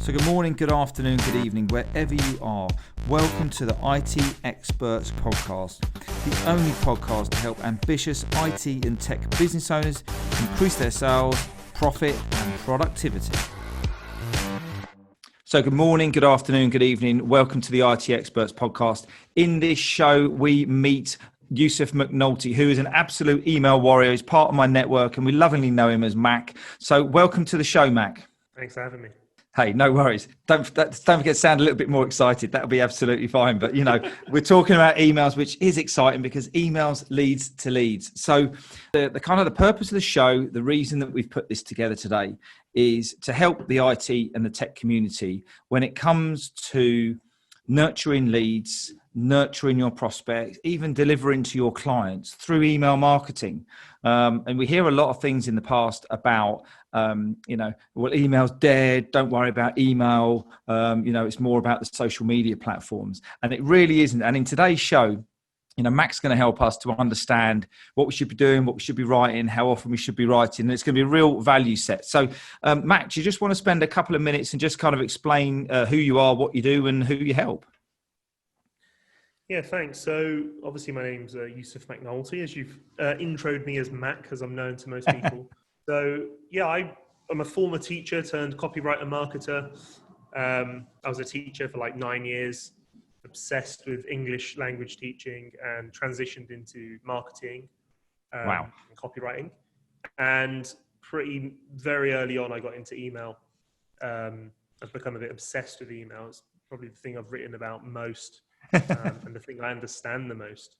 So good morning, good afternoon, good evening, wherever you are. Welcome to the IT Experts Podcast, the only podcast to help ambitious IT and tech business owners increase their sales, profit and productivity. So good morning, good afternoon, good evening. Welcome to the IT Experts Podcast. In this show, we meet Yusuf Mcnulty, who is an absolute email warrior. He's part of my network and we lovingly know him as Mac. So welcome to the show, Mac. Thanks for having me. Hey, no worries. Don't forget to sound a little bit more excited. That'll be absolutely fine. But, you know, we're talking about emails, which is exciting because emails leads to leads. So the kind of the purpose of the show, the reason that we've put this together today is to help the IT and the tech community when it comes to nurturing leads, nurturing your prospects, even delivering to your clients through email marketing. And we hear a lot of things in the past about, well, email's dead. Don't worry about email. It's more about the social media platforms. And it really isn't. And in today's show, Mac's going to help us to understand what we should be doing, what we should be writing, how often we should be writing. And it's going to be a real value set. So, Mac, do you just want to spend a couple of minutes and just kind of explain who you are, what you do, and who you help? Yeah, thanks. So obviously my name's Yusuf Mcnulty, as you've introed me as Mac, as I'm known to most people. So yeah, I'm a former teacher turned copywriter marketer. I was a teacher for like 9 years, obsessed with English language teaching and transitioned into marketing and copywriting. And very early on, I got into email. I've become a bit obsessed with email. It's probably the thing I've written about most. And the thing I understand the most.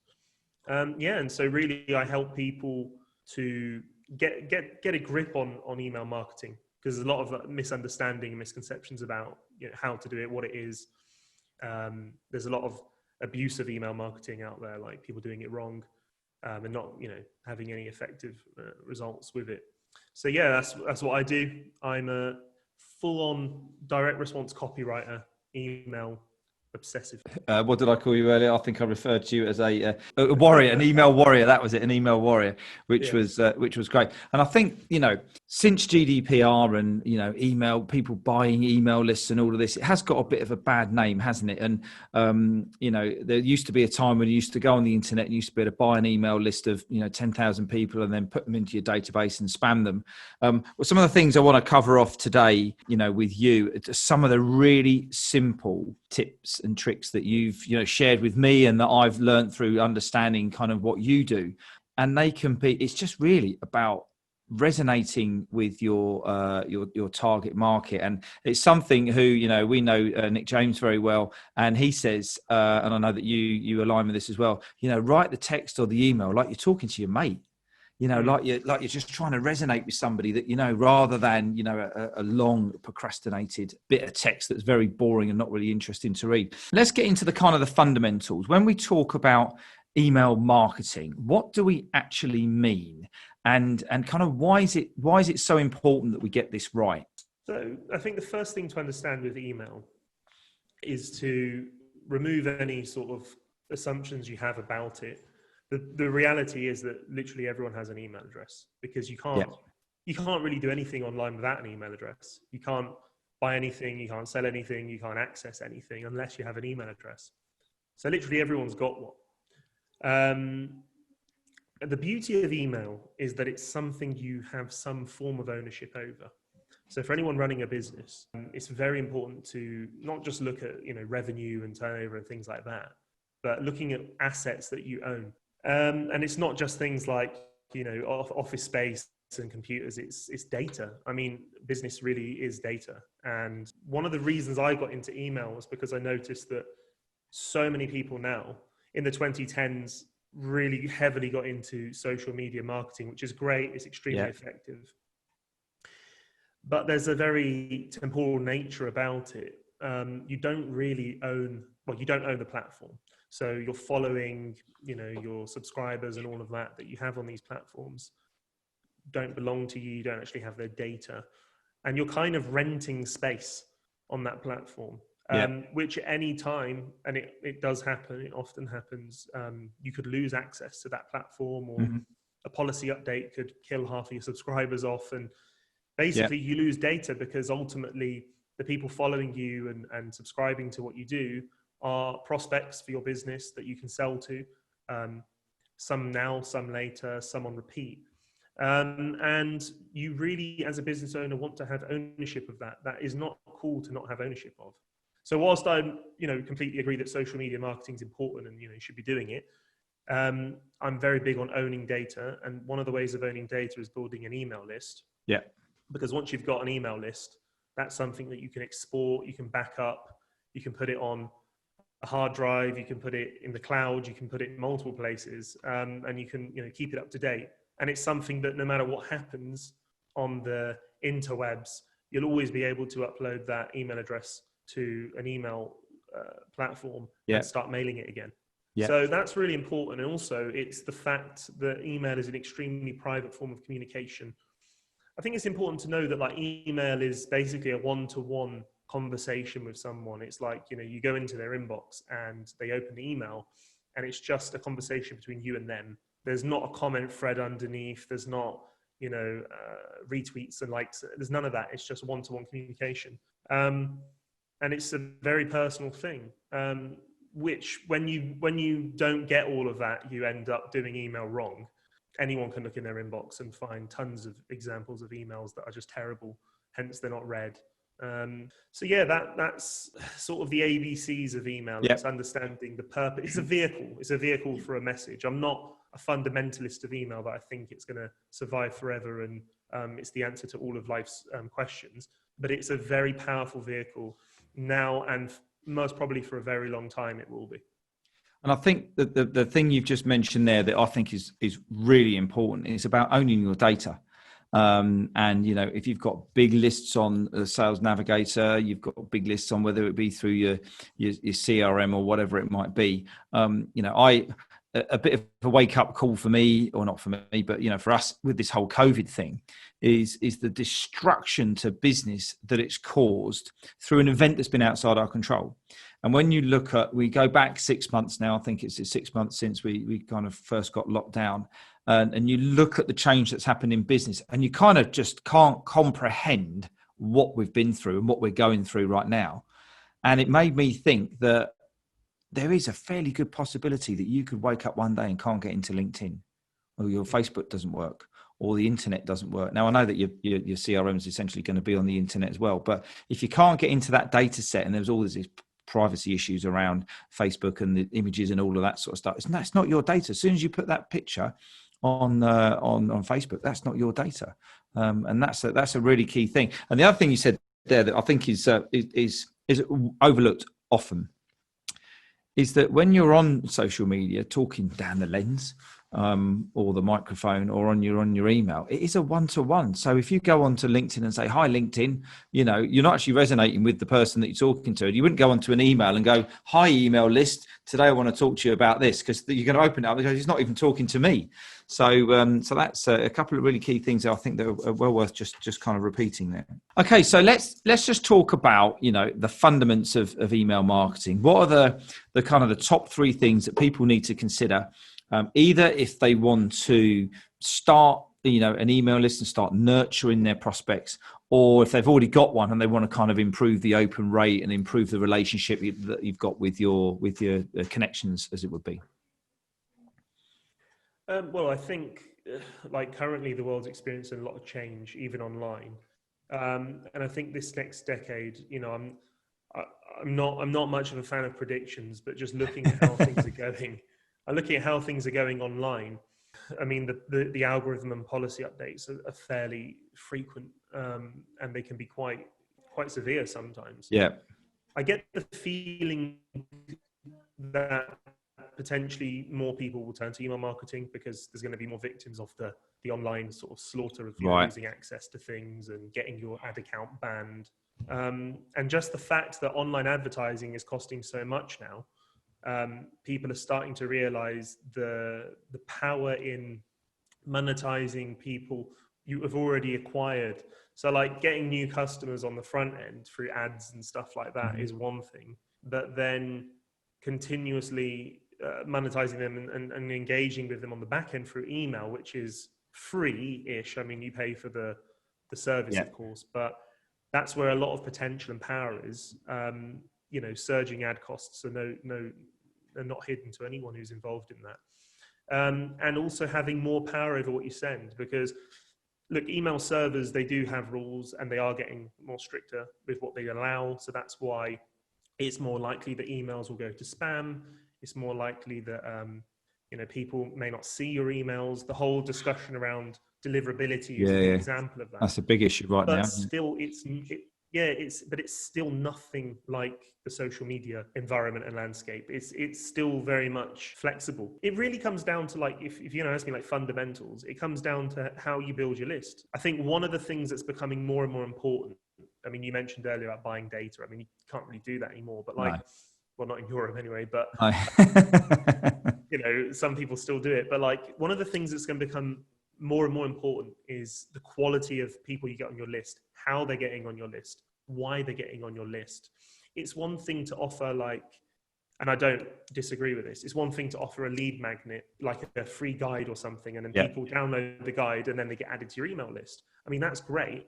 And so really I help people to get a grip on email marketing, because there's a lot of misunderstanding and misconceptions about how to do it, what it is. There's a lot of abuse of email marketing out there, like people doing it wrong and not having any effective results with it. So yeah, that's what I do. I'm a full-on direct response copywriter, email obsessive. What did I call you earlier? I think I referred to you as a warrior, an email warrior. That was it, an email warrior, which was great. And I think since GDPR and email, people buying email lists and all of this, it has got a bit of a bad name, hasn't it? And there used to be a time when you used to go on the internet and you used to be able to buy an email list of 10,000 people and then put them into your database and spam them. Well, some of the things I want to cover off today, with you, some of the really simple tips and tricks that you've shared with me and that I've learned through understanding kind of what you do. And they can be, it's just really about resonating with your target market. And it's something who we know Nick James very well, and he says and I know that you align with this as well, write the text or the email like you're talking to your mate. Like you're just trying to resonate with somebody that, rather than, a long procrastinated bit of text that's very boring and not really interesting to read. Let's get into the kind of the fundamentals. When we talk about email marketing, what do we actually mean? And kind of why is it so important that we get this right? So I think the first thing to understand with email is to remove any sort of assumptions you have about it. The reality is that literally everyone has an email address, because you can't really do anything online without an email address. You can't buy anything, you can't sell anything, you can't access anything unless you have an email address. So literally everyone's got one. The beauty of email is that it's something you have some form of ownership over. So for anyone running a business, it's very important to not just look at revenue and turnover and things like that, but looking at assets that you own. And it's not just things like, office space and computers, it's data. I mean, business really is data. And one of the reasons I got into email was because I noticed that so many people now in the 2010s really heavily got into social media marketing, which is great. It's extremely effective. But there's a very temporal nature about it. You don't own the platform. So you're following, your subscribers and all of that you have on these platforms don't belong to you. You don't actually have their data. And you're kind of renting space on that platform, which at any time, and it does happen, it often happens, you could lose access to that platform, or a policy update could kill half of your subscribers off. And basically you lose data because ultimately the people following you and subscribing to what you do are prospects for your business that you can sell to. Some now, some later, some on repeat. And you really, as a business owner, want to have ownership of that. That is not cool to not have ownership of. So whilst I, completely agree that social media marketing is important and, you should be doing it, I'm very big on owning data. And one of the ways of owning data is building an email list. Yeah. Because once you've got an email list, that's something that you can export, you can back up, you can put it on a hard drive, you can put it in the cloud, you can put it in multiple places, and you can keep it up to date. And it's something that no matter what happens on the interwebs, you'll always be able to upload that email address to an email platform and start mailing it again. Yeah. So that's really important. And also it's the fact that email is an extremely private form of communication. I think it's important to know that like email is basically a one-to-one conversation with someone. It's like, you go into their inbox and they open the email and it's just a conversation between you and them. There's not a comment thread underneath. There's not, retweets and likes. There's none of that. It's just one-to-one communication. And it's a very personal thing, which when you don't get all of that, you end up doing email wrong. Anyone can look in their inbox and find tons of examples of emails that are just terrible, hence they're not read. So yeah, that's sort of the ABCs of email. Yep. It's understanding the purpose. It's a vehicle for a message. I'm not a fundamentalist of email, but I think it's going to survive forever and it's the answer to all of life's questions. But it's a very powerful vehicle now, and most probably for a very long time it will be. And I think that the thing you've just mentioned there that I think is really important is about owning your data. And, if you've got big lists on the Sales Navigator, you've got big lists on whether it be through your CRM or whatever it might be. A bit of a wake up call for me, or not for me, but, for us with this whole COVID thing is the destruction to business that it's caused through an event that's been outside our control. And when you look at, we go back 6 months now, I think it's 6 months since we kind of first got locked down, and you look at the change that's happened in business and you kind of just can't comprehend what we've been through and what we're going through right now. And it made me think that there is a fairly good possibility that you could wake up one day and can't get into LinkedIn, or your Facebook doesn't work, or the internet doesn't work. Now, I know that your CRM is essentially going to be on the internet as well, but if you can't get into that data set, and there's all these privacy issues around Facebook and the images and all of that sort of stuff, it's not your data. As soon as you put that picture on Facebook, that's not your data, and that's a really key thing. And the other thing you said there that I think is overlooked often is that when you're on social media talking down the lens or the microphone or on your email, it is a one-to-one. So if you go onto LinkedIn and say, hi, LinkedIn, you're not actually resonating with the person that you're talking to. You wouldn't go onto an email and go, hi, email list, today I want to talk to you about this, because you're going to open it up because he's not even talking to me. So that's a couple of really key things that I think that are well worth just kind of repeating there. Okay, so let's just talk about, the fundamentals of email marketing. What are the kind of the top three things that people need to consider, either if they want to start, an email list and start nurturing their prospects, or if they've already got one and they want to kind of improve the open rate and improve the relationship that you've got with your connections, as it would be? Well, I think like currently the world's experiencing a lot of change, even online. And I think this next decade, I'm not much of a fan of predictions, but just looking at how things are going. I'm looking at how things are going online. I mean, the algorithm and policy updates are fairly frequent, and they can be quite severe sometimes. Yeah, I get the feeling that potentially more people will turn to email marketing because there's going to be more victims of the online sort of slaughter of losing access to things and getting your ad account banned. And just the fact that online advertising is costing so much now, people are starting to realize the power in monetizing people you have already acquired. So like getting new customers on the front end through ads and stuff like that is one thing, but then continuously monetizing them and engaging with them on the back end through email, which is free-ish. I mean, you pay for the service, of course, but that's where a lot of potential and power is. Surging ad costs are not hidden to anyone who's involved in that. And also having more power over what you send, because look, email servers, they do have rules and they are getting more stricter with what they allow. So that's why it's more likely that emails will go to spam. It's more likely that, people may not see your emails. The whole discussion around deliverability is an example of that. That's a big issue right now. But still, it's still nothing like the social media environment and landscape. It's still very much flexible. It really comes down to, like, if you ask me, like, fundamentals, it comes down to how you build your list. I think one of the things that's becoming more and more important, I mean, you mentioned earlier about buying data. I mean, you can't really do that anymore, but well, not in Europe anyway, but some people still do it. But like, one of the things that's going to become more and more important is the quality of people you get on your list, how they're getting on your list, why they're getting on your list. It's one thing to offer, and I don't disagree with this, it's one thing to offer a lead magnet, like a free guide or something, and then people download the guide and then they get added to your email list. I mean, that's great,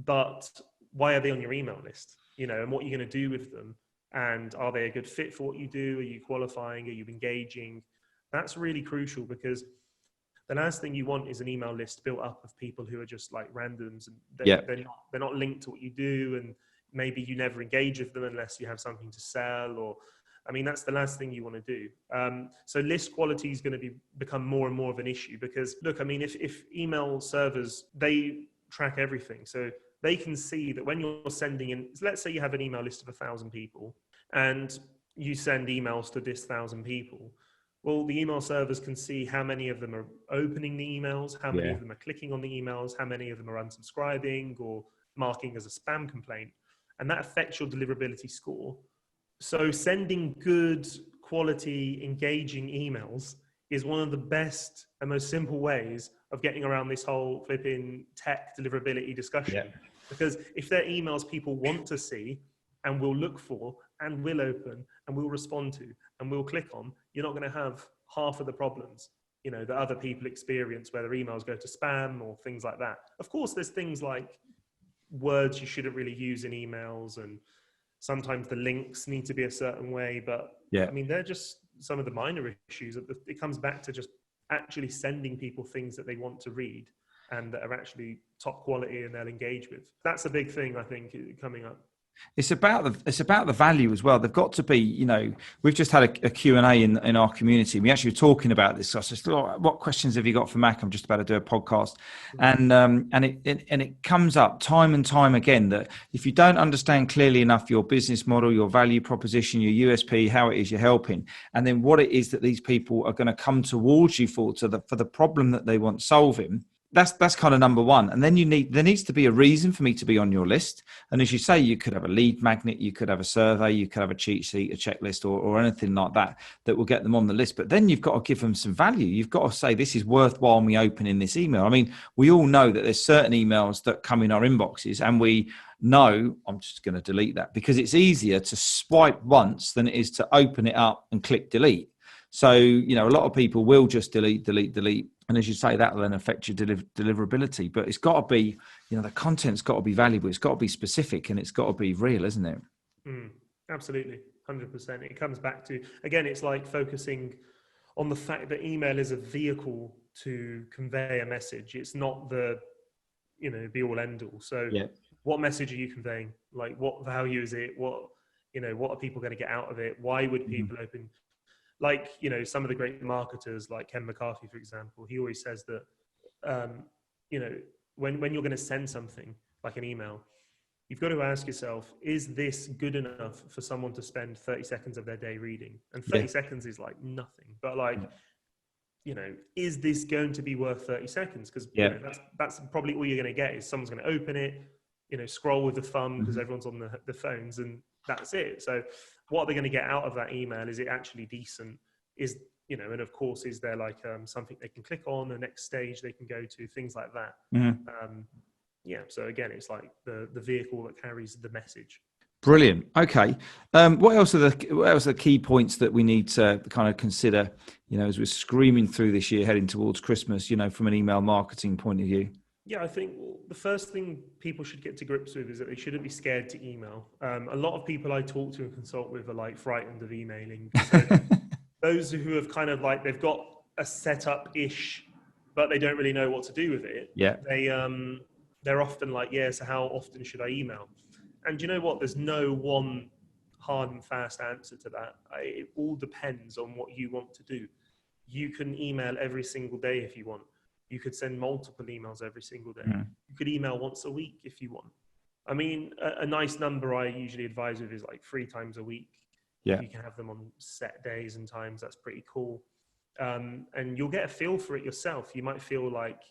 but why are they on your email list? And what are you going to do with them? And are they a good fit for what you do? Are you qualifying? Are you engaging? That's really crucial, because the last thing you want is an email list built up of people who are just like randoms, and they're not linked to what you do, and maybe you never engage with them unless you have something to sell. Or, I mean, that's the last thing you want to do. So list quality is going to become more and more of an issue, because look, I mean, if email servers, they track everything, so they can see that when you're sending in, let's say you have an email list of 1,000 people and you send emails to this 1,000 people. Well, the email servers can see how many of them are opening the emails, how many of them are clicking on the emails, how many of them are unsubscribing or marking as a spam complaint. And that affects your deliverability score. So sending good quality, engaging emails is one of the best and most simple ways of getting around this whole flipping tech deliverability discussion. Yeah. Because if they're emails people want to see and will look for and will open and will respond to and will click on, you're not going to have half of the problems, that other people experience where their emails go to spam or things like that. Of course, there's things like words you shouldn't really use in emails, and sometimes the links need to be a certain way, but I mean, they're just some of the minor issues. It comes back to just actually sending people things that they want to read and that are actually top quality and they'll engage with. That's a big thing, I think, coming up. It's about the value as well. They've got to be, we've just had a Q&A in our community. We actually were talking about this. So I said, what questions have you got for Mac? I'm just about to do a podcast. And it comes up time and time again that if you don't understand clearly enough your business model, your value proposition, your USP, how it is you're helping, and then what it is that these people are going to come towards you for the problem that they want solving, that's kind of number one. And then there needs to be a reason for me to be on your list. And as you say, you could have a lead magnet, you could have a survey, you could have a cheat sheet, a checklist, or anything like that will get them on the list. But then you've got to give them some value. You've got to say, this is worthwhile me opening this email. I mean, we all know that there's certain emails that come in our inboxes and we know, I'm just going to delete that, because it's easier to swipe once than it is to open it up and click delete. So, a lot of people will just delete. And as you say, that will then affect your deliverability. But it's got to be, the content's got to be valuable. It's got to be specific and it's got to be real, isn't it? Absolutely. 100%. It comes back to, again, it's like focusing on the fact that email is a vehicle to convey a message. It's not the, be all end all. So what message are you conveying? Like, what value is it? What are people going to get out of it? Why would people open? Like, some of the great marketers, like Ken McCarthy, for example, he always says that, when you're going to send something like an email, you've got to ask yourself, is this good enough for someone to spend 30 seconds of their day reading? And 30 seconds is like nothing, but is this going to be worth 30 seconds? Because that's probably all you're going to get is someone's going to open it, scroll with the thumb because everyone's on the phones, and that's it. So what are they going to get out of that email? Is it actually decent? And of course, is there like something they can click on, the next stage they can go to, things like that. So again, it's like the vehicle that carries the message. Brilliant. Okay. What else are the key points that we need to kind of consider, as we're screaming through this year, heading towards Christmas, from an email marketing point of view? Yeah, I think the first thing people should get to grips with is that they shouldn't be scared to email. A lot of people I talk to and consult with are like frightened of emailing. So those who have kind of like, they've got a setup-ish, but they don't really know what to do with it. Yeah. They're often like, yeah, so how often should I email? And you know what? There's no one hard and fast answer to that. It all depends on what you want to do. You can email every single day if you want. You could send multiple emails every single day. Mm. You could email once a week if you want. I mean, a nice number I usually advise with is like 3 times a week. Yeah. If you can have them on set days and times, that's pretty cool. And you'll get a feel for it yourself. You might feel like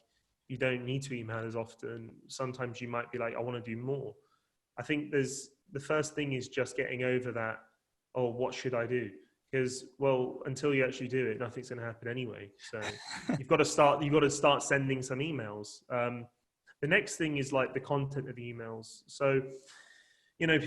you don't need to email as often. Sometimes you might be like, I want to do more. I think the first thing is just getting over that, oh, what should I do? Because, well, until you actually do it, nothing's going to happen anyway. So you've got to start sending some emails. The next thing is like the content of the emails. So, you know,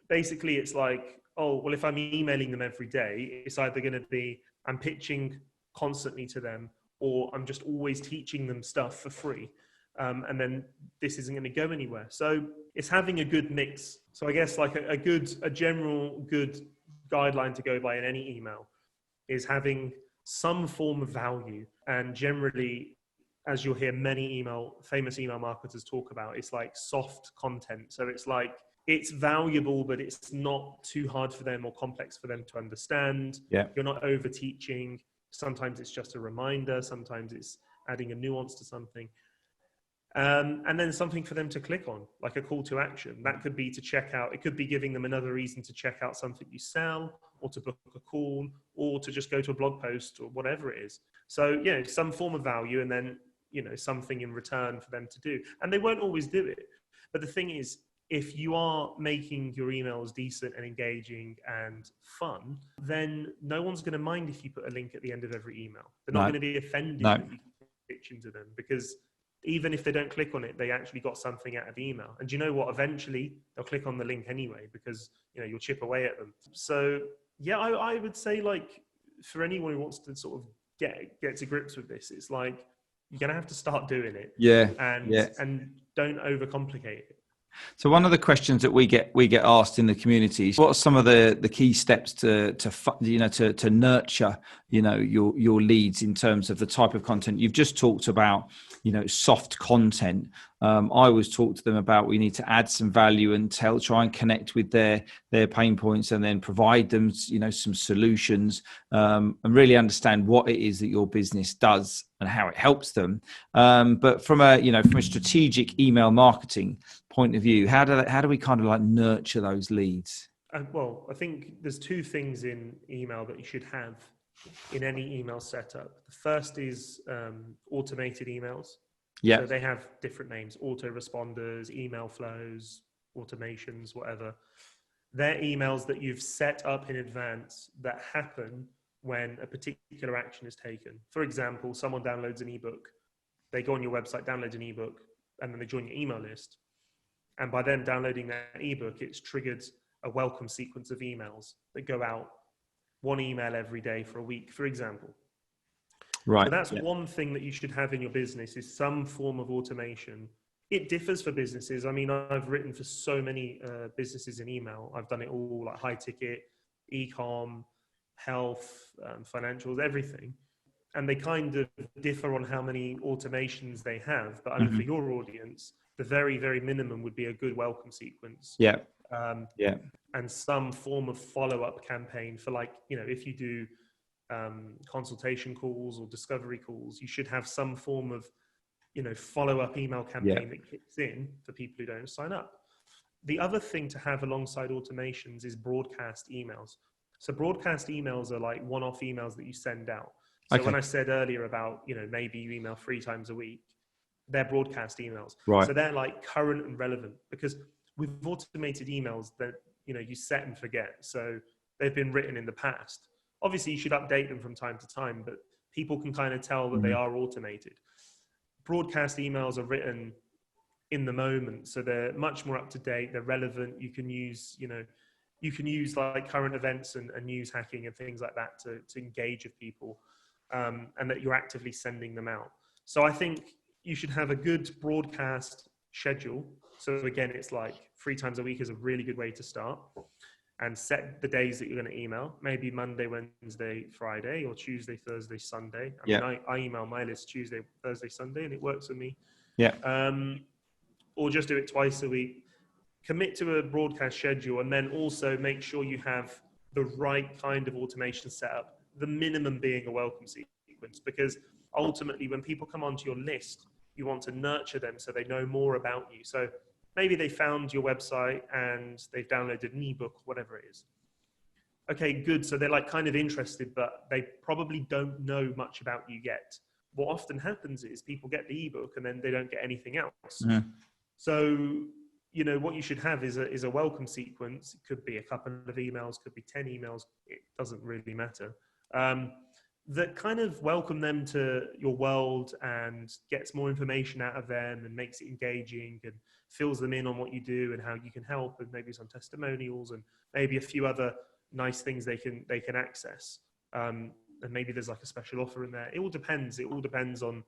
basically it's like, oh, well, if I'm emailing them every day, it's either going to be I'm pitching constantly to them, or I'm just always teaching them stuff for free. And then this isn't going to go anywhere. So it's having a good mix. So I guess like a general good guideline to go by in any email is having some form of value. And generally, as you'll hear many famous email marketers talk about, it's like soft content. So it's like, it's valuable, but it's not too hard for them or complex for them to understand. Yeah. You're not over teaching. Sometimes it's just a reminder. Sometimes it's adding a nuance to something. And then something for them to click on, like a call to action. That could be to check out, it could be giving them another reason to check out something you sell, or to book a call, or to just go to a blog post, or whatever it is. So, yeah, some form of value, and then, you know, something in return for them to do. And they won't always do it. But the thing is, if you are making your emails decent and engaging and fun, then no one's going to mind if you put a link at the end of every email. They're not going to be offended if you pitch into them, because even if they don't click on it, they actually got something out of the email. And you know what? Eventually, they'll click on the link anyway, because, you know, you'll chip away at them. So, yeah, I would say, like, for anyone who wants to sort of get to grips with this, it's like, you're going to have to start doing it. Yeah. And don't overcomplicate it. So one of the questions that we get asked in the community is, what are some of the key steps to nurture, you know, your leads in terms of the type of content? You've just talked about, you know, soft content. I always talk to them about, we need to add some value and try and connect with their pain points, and then provide them, you know, some solutions, and really understand what it is that your business does and how it helps them. But from a strategic email marketing point of view, how do we kind of like nurture those leads? Well, I think there's 2 things in email that you should have in any email setup. The first is automated emails. Yeah. So they have different names: autoresponders, email flows, automations, whatever. They're emails that you've set up in advance that happen when a particular action is taken. For example, someone downloads an ebook. They go on your website, download an ebook, and then they join your email list. And by them downloading that ebook, it's triggered a welcome sequence of emails that go out, 1 email every day for a week, for example. Right. So that's one thing that you should have in your business, is some form of automation. It differs for businesses. I mean, I've written for so many businesses in email. I've done it all, like high ticket, e-com, health, financials, everything. And they kind of differ on how many automations they have. But I mean, for your audience, the very, very minimum would be a good welcome sequence. Yeah. And some form of follow-up campaign for, like, you know, if you do consultation calls or discovery calls, you should have some form of, you know, follow-up email campaign that kicks in for people who don't sign up. The other thing to have alongside automations is broadcast emails. So broadcast emails are like one-off emails that you send out. So when I said earlier about, you know, maybe you email 3 times a week, they're broadcast emails. Right. So they're like current and relevant, because with automated emails that, you know, you set and forget. So they've been written in the past. Obviously, you should update them from time to time, but people can kind of tell that they are automated. Broadcast emails are written in the moment, so they're much more up to date. They're relevant. You can use, you know, like current events and news hacking and things like that to engage with people, and that you're actively sending them out. So I think you should have a good broadcast schedule. So again, it's like 3 times a week is a really good way to start, and set the days that you're going to email. Maybe Monday, Wednesday, Friday, or Tuesday, Thursday, Sunday. I mean, I email my list Tuesday, Thursday, Sunday, and it works for me. Yeah. Or just do it twice a week. Commit to a broadcast schedule, and then also make sure you have the right kind of automation set up, the minimum being a welcome sequence, because ultimately when people come onto your list, you want to nurture them so they know more about you. So maybe they found your website and they've downloaded an ebook, whatever it is. Okay, good. So they're like kind of interested, but they probably don't know much about you yet. What often happens is people get the ebook and then they don't get anything else. Mm-hmm. So, you know, what you should have is a welcome sequence. It could be a couple of emails, could be 10 emails. It doesn't really matter. That kind of welcome them to your world and gets more information out of them and makes it engaging and fills them in on what you do and how you can help, and maybe some testimonials and maybe a few other nice things they can access. And maybe there's like a special offer in there. It all depends. It all depends on,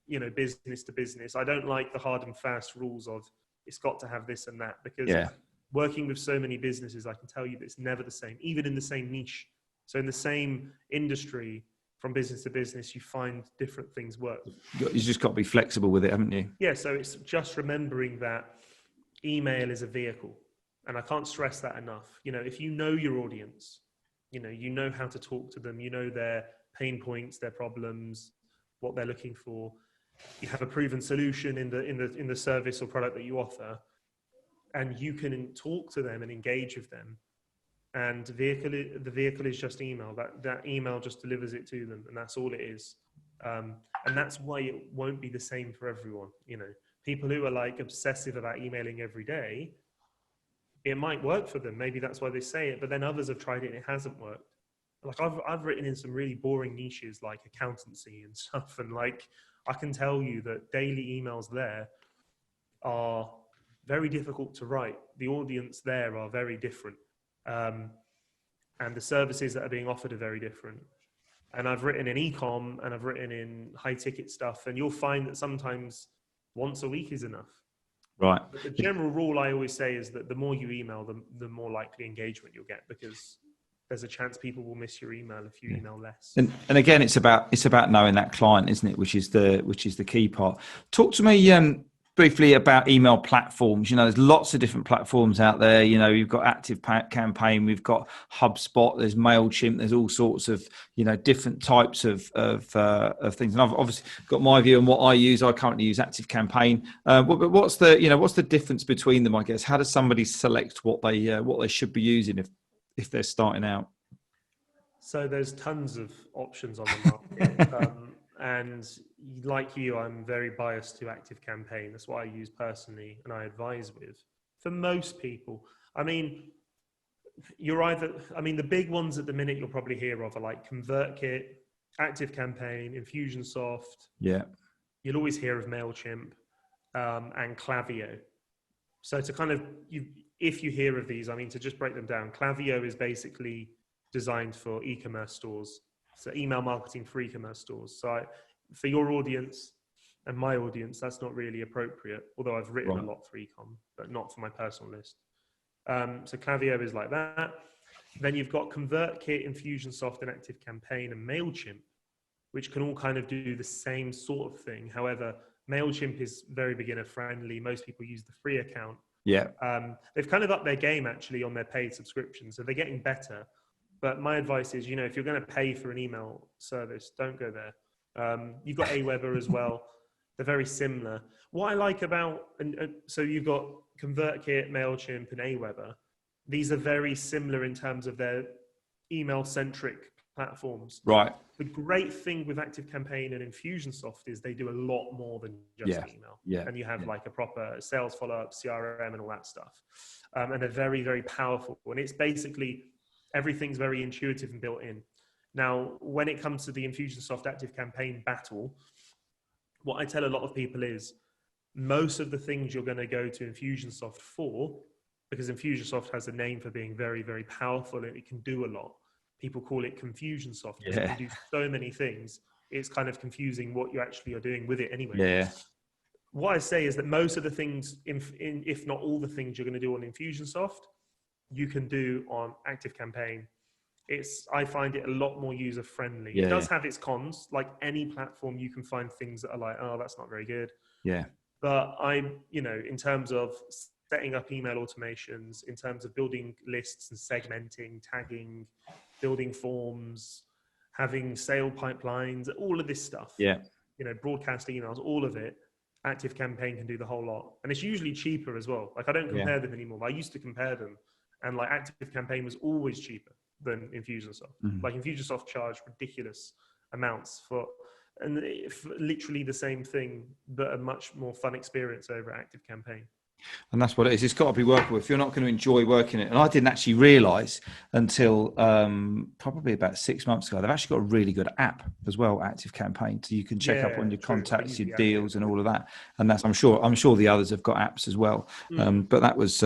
you know, business to business. I don't like the hard and fast rules of it's got to have this and that, because working with so many businesses, I can tell you that it's never the same, even in the same niche. So in the same industry, from business to business, you find different things work. You just got to be flexible with it, haven't you? Yeah, so it's just remembering that email is a vehicle. And I can't stress that enough. You know, if you know your audience, you know how to talk to them, you know their pain points, their problems, what they're looking for. You have a proven solution in the service or product that you offer, and you can talk to them and engage with them. And the vehicle is just email. That email just delivers it to them, and that's all it is. And that's why it won't be the same for everyone. You know, people who are like obsessive about emailing every day, it might work for them. Maybe that's why they say it. But then others have tried it and it hasn't worked. Like I've written in some really boring niches like accountancy and stuff, and like I can tell you that daily emails there are very difficult to write. The audience there are very different. And the services that are being offered are very different. And I've written in e-com and I've written in high ticket stuff, and you'll find that sometimes once a week is enough. Right. But the general rule I always say is that the more you email, the more likely engagement you'll get, because there's a chance people will miss your email if you email less. And again, it's about knowing that client, isn't it? Which is the key part. Talk to me briefly about email platforms. You know, there's lots of different platforms out there. You know, you've got Active Campaign, we've got HubSpot, there's Mailchimp, there's all sorts of, you know, different types of things. And I've obviously got my view on what I use. I currently use Active Campaign. But what's the difference between them? I guess, how does somebody select what they should be using if they're starting out? So there's tons of options on the market. And like you, I'm very biased to Active Campaign. That's what I use personally and I advise with. For most people, I mean, the big ones at the minute you'll probably hear of are like ConvertKit, Active Campaign, Infusionsoft. Yeah. You'll always hear of Mailchimp and Klaviyo. So to kind of, if you hear of these, I mean, to just break them down, Klaviyo is basically designed for e-commerce stores. So email marketing for e-commerce stores. So for your audience and my audience, that's not really appropriate, although I've written a lot for e-com, but not for my personal list. So Klaviyo is like that. Then you've got ConvertKit, Infusionsoft, and Active Campaign, and Mailchimp, which can all kind of do the same sort of thing. However, Mailchimp is very beginner friendly. Most people use the free account. Yeah. They've kind of upped their game actually on their paid subscription. So they're getting better. But my advice is, you know, if you're going to pay for an email service, don't go there. You've got Aweber as well. They're very similar. What I like about, so you've got ConvertKit, Mailchimp, and Aweber. These are very similar in terms of their email-centric platforms. Right. The great thing with Active Campaign and Infusionsoft is they do a lot more than just email. Yeah. And you have like a proper sales follow-up, CRM, and all that stuff. And they're very, very powerful. And it's basically, everything's very intuitive and built in. Now, when it comes to the Infusionsoft Active Campaign battle, what I tell a lot of people is most of the things you're going to go to Infusionsoft for, because Infusionsoft has a name for being very, very powerful and it can do a lot. People call it Confusionsoft. It can do so many things. it's kind of confusing what you actually are doing with it anyway. Yeah. What I say is that most of the things, if not all the things you're going to do on Infusionsoft, you can do on ActiveCampaign. I find it a lot more user friendly. Yeah. It does have its cons. Like any platform, you can find things that are like, oh, that's not very good. Yeah. But in terms of setting up email automations, in terms of building lists and segmenting, tagging, building forms, having sale pipelines, all of this stuff. Yeah. Broadcast emails, all of it. ActiveCampaign can do the whole lot. And it's usually cheaper as well. Like I don't compare them anymore. I used to compare them, and like ActiveCampaign was always cheaper than Infusionsoft. Mm-hmm. Like Infusionsoft charged ridiculous amounts for literally the same thing, but a much more fun experience over ActiveCampaign. And that's what it is. It's got to be workable. If you're not going to enjoy working it, and I didn't actually realise until probably about 6 months ago, they've actually got a really good app as well, ActiveCampaign, so you can check up on your contacts, your deals, and all of that. And that's I'm sure the others have got apps as well. But that was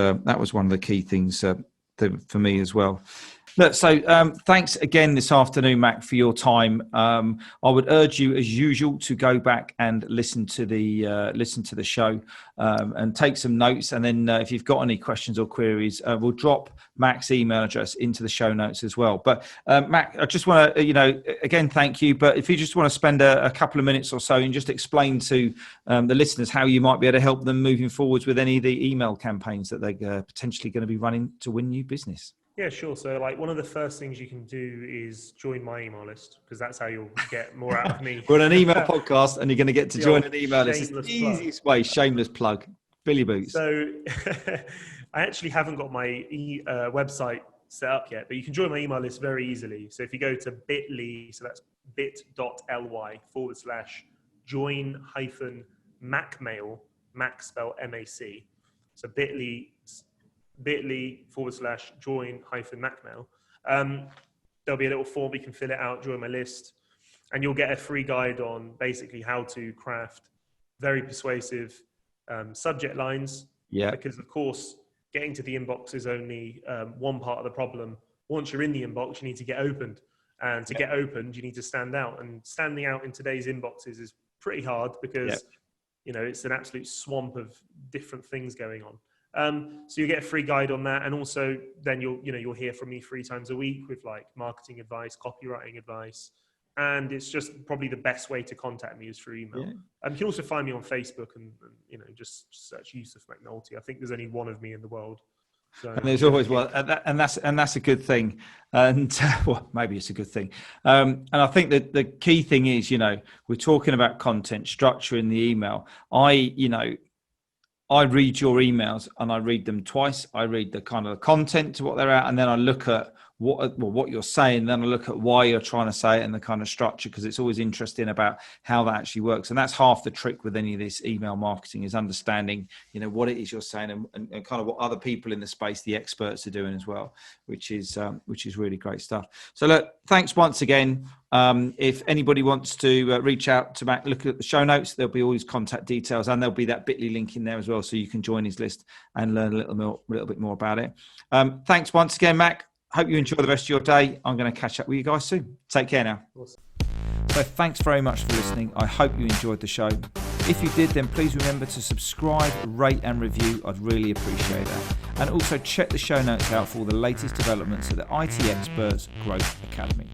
one of the key things for me as well. Look, so thanks again this afternoon, Mac, for your time. I would urge you, as usual, to go back and listen to the show and take some notes. And then if you've got any questions or queries, we'll drop Mac's email address into the show notes as well. But Mac, I just want to, again, thank you. But if you just want to spend a couple of minutes or so and just explain to the listeners how you might be able to help them moving forwards with any of the email campaigns that they're potentially going to be running to win new business. Yeah, sure. So like one of the first things you can do is join my email list, because that's how you'll get more out of me. We're on an email podcast and you're going to get to join an email list. It's the easiest way, shameless plug. Billy Boots. So I actually haven't got my website set up yet, but you can join my email list very easily. So if you go to bit.ly, so that's bit.ly/join-macmail, Mac spelled M-A-C. So bit.ly/join-macmail. There'll be a little form, you can fill it out, join my list, and you'll get a free guide on basically how to craft very persuasive subject lines. Yeah. Because of course, getting to the inbox is only one part of the problem. Once you're in the inbox, you need to get opened. And to get opened, you need to stand out. And standing out in today's inboxes is pretty hard because, it's an absolute swamp of different things going on. So you get a free guide on that, and also then you'll hear from me 3 times a week with like marketing advice, copywriting advice, and it's just probably the best way to contact me is through email. You can also find me on Facebook and just search Yusuf Mcnulty. I think there's only one of me in the world. So, and there's always one, and that's a good thing. And well, maybe it's a good thing. And I think that the key thing is, we're talking about content structure in the email. I read your emails and I read them twice. I read the kind of content to what they're at, and then I look at what you're saying. Then I look at why you're trying to say it and the kind of structure, because it's always interesting about how that actually works. And that's half the trick with any of this email marketing, is understanding, what it is you're saying and kind of what other people in the space, the experts, are doing as well, which is really great stuff. So look, thanks once again. If anybody wants to reach out to Mac, look at the show notes. There'll be all his contact details, and there'll be that bit.ly link in there as well, so you can join his list and learn a little bit more about it. Thanks once again, Mac. Hope you enjoy the rest of your day. I'm going to catch up with you guys soon. Take care now. Awesome. So thanks very much for listening. I hope you enjoyed the show. If you did, then please remember to subscribe, rate and review. I'd really appreciate that. And also check the show notes out for all the latest developments at the IT Experts Growth Academy.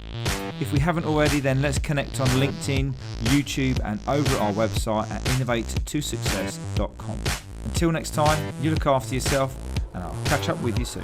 If we haven't already, then let's connect on LinkedIn, YouTube and over at our website at innovatetosuccess.com. Until next time, you look after yourself, and I'll catch up with you soon.